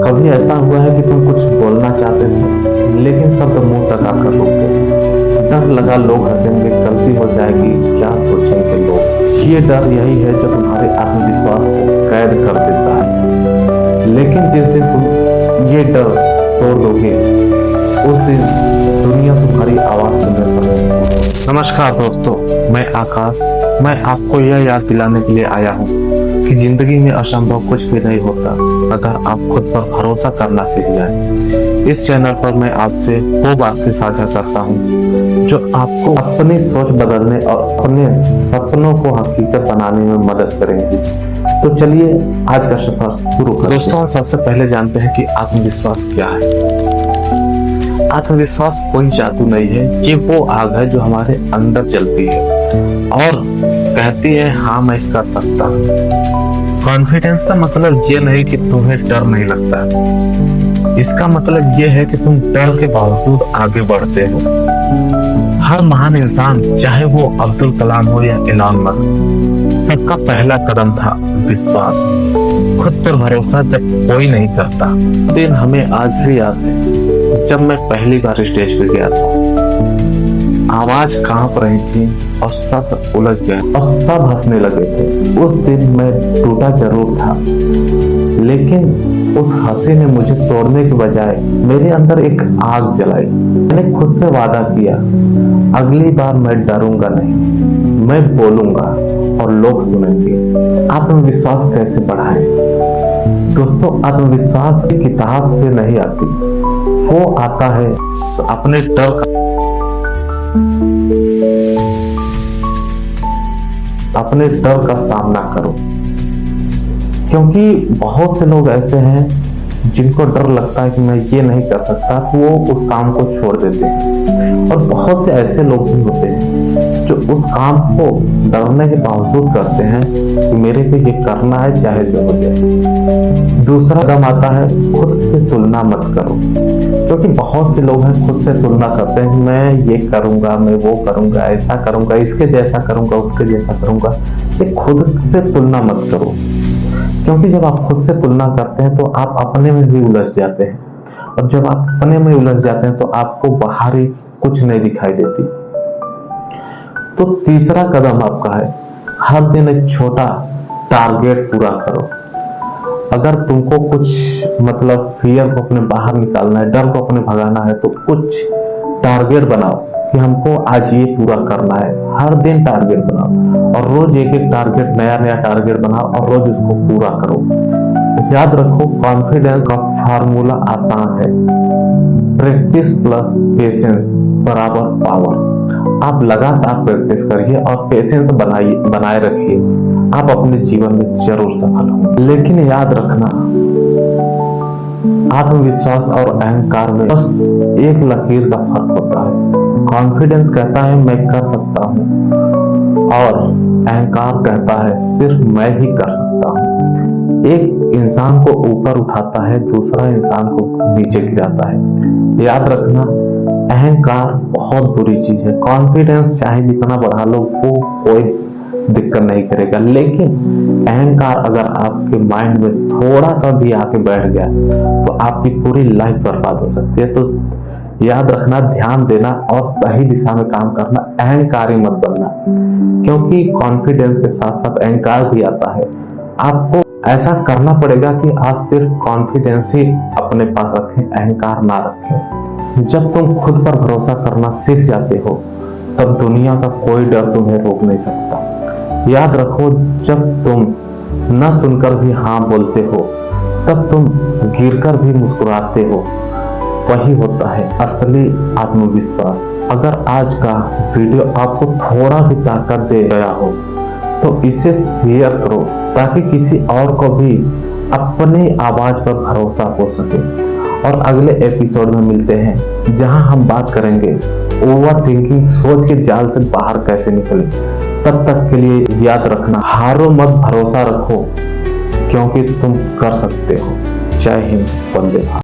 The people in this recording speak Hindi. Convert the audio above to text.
कभी ऐसा हुआ है कि तुम कुछ बोलना चाहते थे लेकिन शब्द मुंह तक आकर रुक गए? डर लगा लोग हंसेंगे, गलती हो जाएगी, क्या सोचेंगे लोग। ये डर यही है जो तुम्हारे आत्मविश्वास को कैद कर देता है। लेकिन जिस दिन तुम ये डर तोड़ दोगे उस दिन दुनिया तुम्हारी आवाज सुनने लगेगी। नमस्कार दोस्तों, मैं आकाश। मैं आपको यह याद दिलाने के लिए आया हूँ कि जिंदगी में असंभव कुछ भी नहीं होता अगर आप खुद पर भरोसा करना सीख जाएं। इस चैनल पर मैं आपसे वो बातें साझा करता हूँ जो आपको अपनी सोच बदलने और अपने सपनों को हकीकत बनाने में मदद करेंगी। तो चलिए आज का सफर शुरू करें। दोस्तों, सबसे पहले जानते हैं कि आत्मविश्वास क्या है। आत्मविश्वास कोई जादू नहीं है, ये वो आग है जो हमारे अंदर जलती है और कहती है हाँ मैं कर सकता हूँ। कॉन्फिडेंस का मतलब ये नहीं कि तुम्हें डर नहीं लगता, इसका मतलब ये है कि तुम डर के बावजूद आगे बढ़ते हो। हर महान इंसान, चाहे वो अब्दुल कलाम हो या एलन मस्क, सबका पहला कदम था विश्वास। खुद पर भरोसा जब कोई नहीं करता। दिन हमें आज भी याद है जब मैं पहली बार स्टेज पे गया था। आवाज कांप रही थी और सब उलझ गए और सब हंसने लगे थे। उस दिन मैं टूटा जरूर था, लेकिन उस हंसी ने मुझे तोड़ने के बजाय मेरे अंदर एक आग जलाई। मैंने खुद से वादा किया, अगली बार मैं डरूंगा नहीं, मैं बोलूंगा और लोग सुनेंगे। आत्मविश्वास कैसे बढ़ाएं? दोस्तों, आत्मविश्वास की किताब से नहीं आती, वो आता है अपने डर का सामना करो। क्योंकि बहुत से लोग ऐसे हैं जिनको डर लगता है कि मैं ये नहीं कर सकता, तो वो उस काम को छोड़ देते हैं। और बहुत से ऐसे लोग भी होते हैं जो उस काम को डरने के बावजूद करते हैं कि मेरे पे ये करना है चाहे जो हो जाए। दूसरा कदम आता है खुद से तुलना मत करो। क्योंकि बहुत से लोग हैं खुद से तुलना करते हैं, मैं ये करूंगा, मैं वो करूंगा, ऐसा करूंगा, इसके जैसा करूंगा, उसके जैसा करूंगा। ये खुद से तुलना मत करो, क्योंकि जब आप खुद से तुलना करते हैं तो आप अपने में भी उलझ जाते हैं, और जब आप अपने में उलझ जाते हैं तो आपको बाहरी कुछ नहीं दिखाई देती। तो तीसरा कदम आपका है हर दिन एक छोटा टारगेट पूरा करो। अगर तुमको कुछ फियर को अपने बाहर निकालना है, डर को अपने भगाना है, तो कुछ टारगेट बनाओ कि हमको आज ये पूरा करना है। हर दिन टारगेट बनाओ और रोज एक एक टारगेट, नया टारगेट बनाओ और रोज उसको पूरा करो। याद रखो, कॉन्फिडेंस का फार्मूला आसान है, प्रैक्टिस प्लस पेशेंस बराबर पावर। आप लगातार प्रैक्टिस करिए और पेशेंस बनाए रखिए, आप अपने जीवन में जरूर सफल होंगे। लेकिन याद रखना, आत्मविश्वास और अहंकार में बस एक लकीर का फर्क होता है। कॉन्फिडेंस कहता है मैं कर सकता हूँ और अहंकार कहता है सिर्फ मैं ही कर सकता हूँ। एक इंसान को ऊपर उठाता है, दूसरा इंसान को नीचे गिराता है। याद रखना, अहंकार बहुत बुरी चीज है। कॉन्फिडेंस चाहे जितना बढ़ा लो वो कोई दिक्कत नहीं करेगा, लेकिन अहंकार अगर आपके माइंड में थोड़ा सा भी आके बैठ गया तो आपकी पूरी लाइफ बर्बाद हो सकती है। तो याद रखना, ध्यान देना और सही दिशा में काम करना, अहंकारी मत बनना, क्योंकि कॉन्फिडेंस के साथ साथ अहंकार भी आता है। आपको ऐसा करना पड़ेगा कि आज सिर्फ कॉन्फिडेंस ही अपने पास रखें, अहंकार ना रखें। जब तुम खुद पर भरोसा करना सीख जाते हो तब दुनिया का कोई डर तुम्हें रोक नहीं सकता। याद रखो, जब तुम न सुनकर भी हाँ बोलते हो तब तुम गिरकर भी मुस्कुराते हो। वही होता है असली आत्मविश्वास। अगर आज का वीडियो आपको थोड़ा भी ताकत दे गया हो तो इसे शेयर करो ताकि किसी और को भी अपनी आवाज पर भरोसा हो सके। और अगले एपिसोड में मिलते हैं जहां हम बात करेंगे ओवर थिंकिंग, सोच के जाल से बाहर कैसे निकले। तब तक के लिए याद रखना, हारो मत, भरोसा रखो, क्योंकि तुम कर सकते हो। जय हिंद, वंदे भारत।